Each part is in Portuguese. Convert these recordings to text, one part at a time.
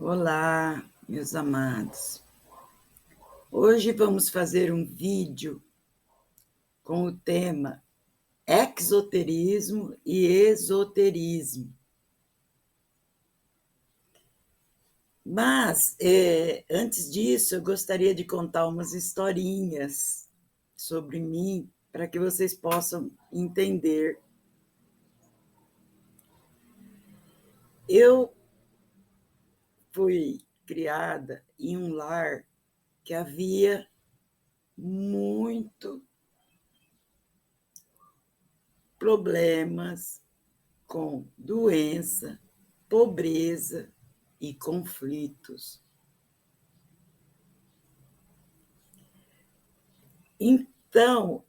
Olá, meus amados. Hoje vamos fazer um vídeo com o tema exoterismo e esoterismo. Mas, antes disso, eu gostaria de contar umas historinhas sobre mim para que vocês possam entender. Eu fui criada em um lar que havia muito problemas com doença, pobreza e conflitos. Então,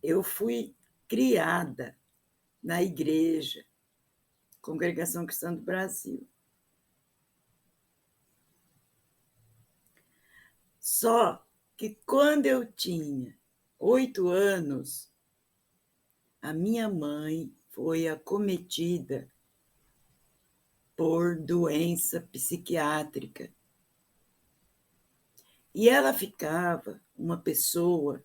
eu fui criada na igreja, Congregação Cristã do Brasil. Só que quando eu tinha 8 anos, a minha mãe foi acometida por doença psiquiátrica. E ela ficava uma pessoa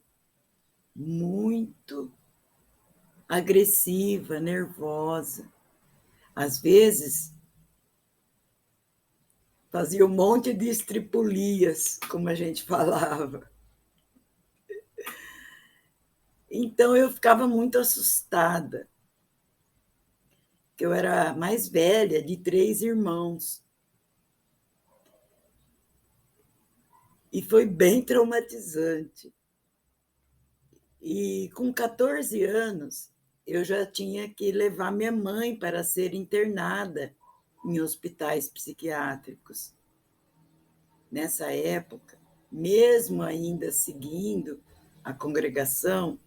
muito agressiva, nervosa. Às vezes, fazia um monte de estripulias, como a gente falava. Então, eu ficava muito assustada, que eu era a mais velha de 3 irmãos. E foi bem traumatizante. E com 14 anos, eu já tinha que levar minha mãe para ser internada em hospitais psiquiátricos. Nessa época, mesmo ainda seguindo a congregação,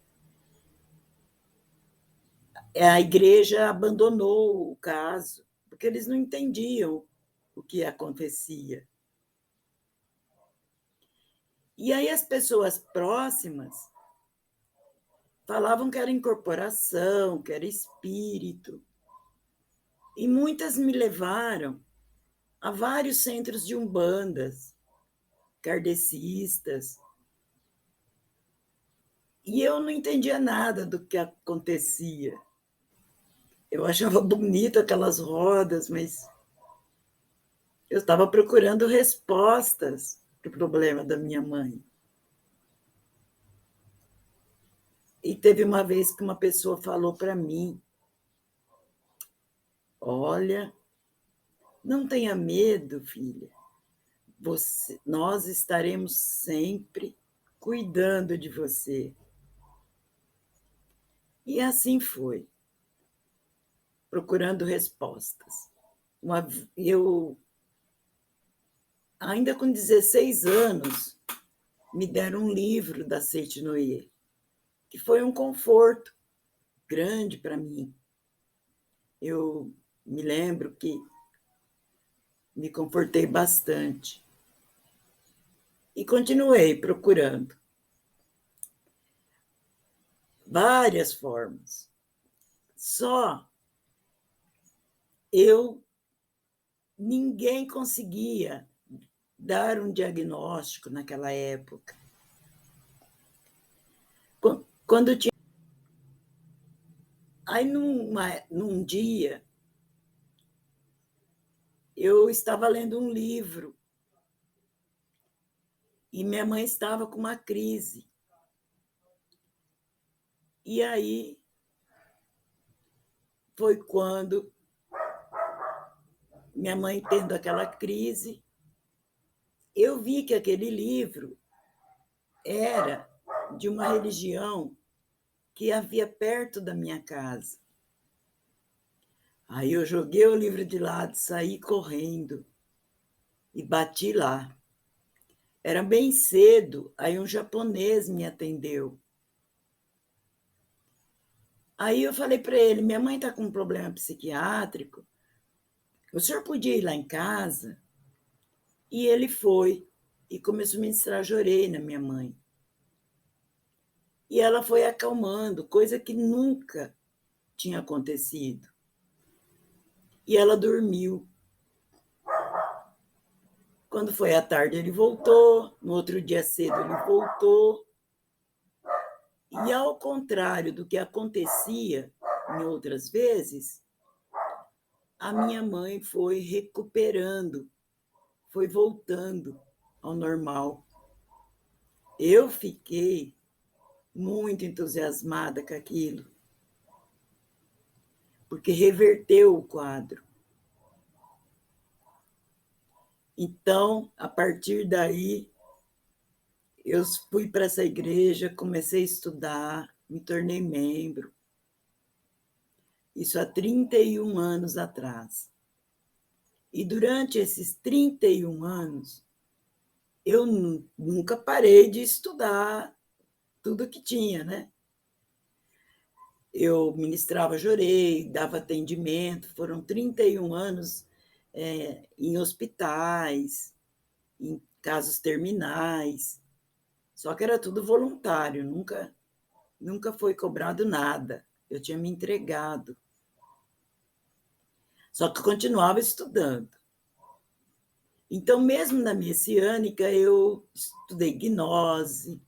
a igreja abandonou o caso, porque eles não entendiam o que acontecia. E aí as pessoas próximas falavam que era incorporação, que era espírito. E muitas me levaram a vários centros de umbandas, kardecistas. E eu não entendia nada do que acontecia. Eu achava bonito aquelas rodas, mas eu estava procurando respostas para o problema da minha mãe. E teve uma vez que uma pessoa falou para mim: olha, não tenha medo, filha. Nós estaremos sempre cuidando de você. E assim foi, procurando respostas. Eu, ainda com 16 anos, me deram um livro da Seite Noyer, que foi um conforto grande para mim. Eu me lembro que me confortei bastante. E continuei procurando várias formas. Só ninguém conseguia dar um diagnóstico naquela época. Quando tinha... Aí, num dia, eu estava lendo um livro e minha mãe estava com uma crise. E aí foi quando minha mãe tendo aquela crise, eu vi que aquele livro era de uma religião que havia perto da minha casa. Aí eu joguei o livro de lado, saí correndo e bati lá. Era bem cedo, aí um japonês me atendeu. Aí eu falei para ele: minha mãe está com um problema psiquiátrico, o senhor podia ir lá em casa? E ele foi e começou a ministrar, chorei na minha mãe. E ela foi acalmando, coisa que nunca tinha acontecido. E ela dormiu. Quando foi à tarde, ele voltou, no outro dia cedo, ele voltou. E, ao contrário do que acontecia em outras vezes, a minha mãe foi recuperando, foi voltando ao normal. Eu fiquei muito entusiasmada com aquilo, porque reverteu o quadro. Então, a partir daí, eu fui para essa igreja, comecei a estudar, me tornei membro. Isso há 31 anos atrás. E durante esses 31 anos, eu nunca parei de estudar tudo que tinha, né? Eu ministrava jorei, dava atendimento, foram 31 anos em hospitais, em casos terminais, só que era tudo voluntário, nunca foi cobrado nada, eu tinha me entregado. Só que eu continuava estudando. Então, mesmo na messiânica, eu estudei gnose,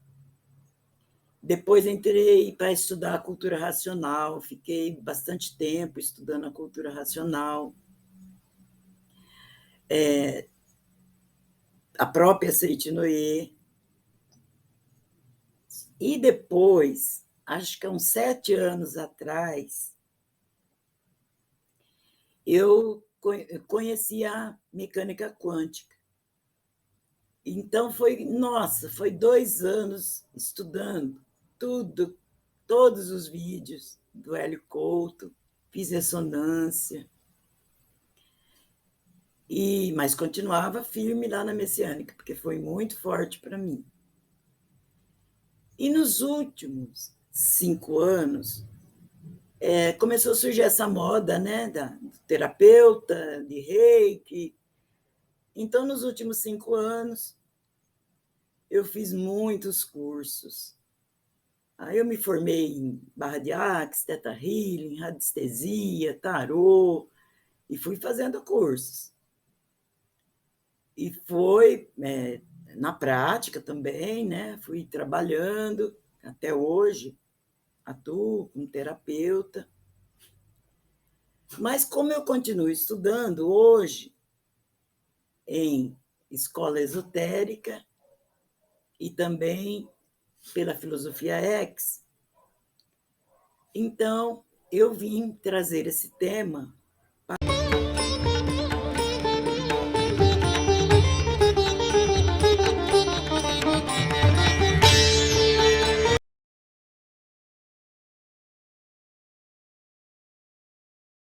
depois entrei para estudar a cultura racional, fiquei bastante tempo estudando a cultura racional. A própria Seitinoye. E depois, acho que há uns 7 anos atrás, eu conheci a mecânica quântica. Então, foi 2 anos estudando tudo, todos os vídeos do Hélio Couto, fiz ressonância, mas continuava firme lá na messiânica, porque foi muito forte para mim. E nos últimos 5 anos, começou a surgir essa moda, né, do terapeuta, de reiki. Então, nos últimos 5 anos, eu fiz muitos cursos. Aí eu me formei em barra de axis, teta healing, radiestesia, tarô, e fui fazendo cursos. E foi na prática também, né? Fui trabalhando, até hoje, atuo como terapeuta. Mas como eu continuo estudando hoje em escola esotérica e também pela filosofia X, então eu vim trazer esse tema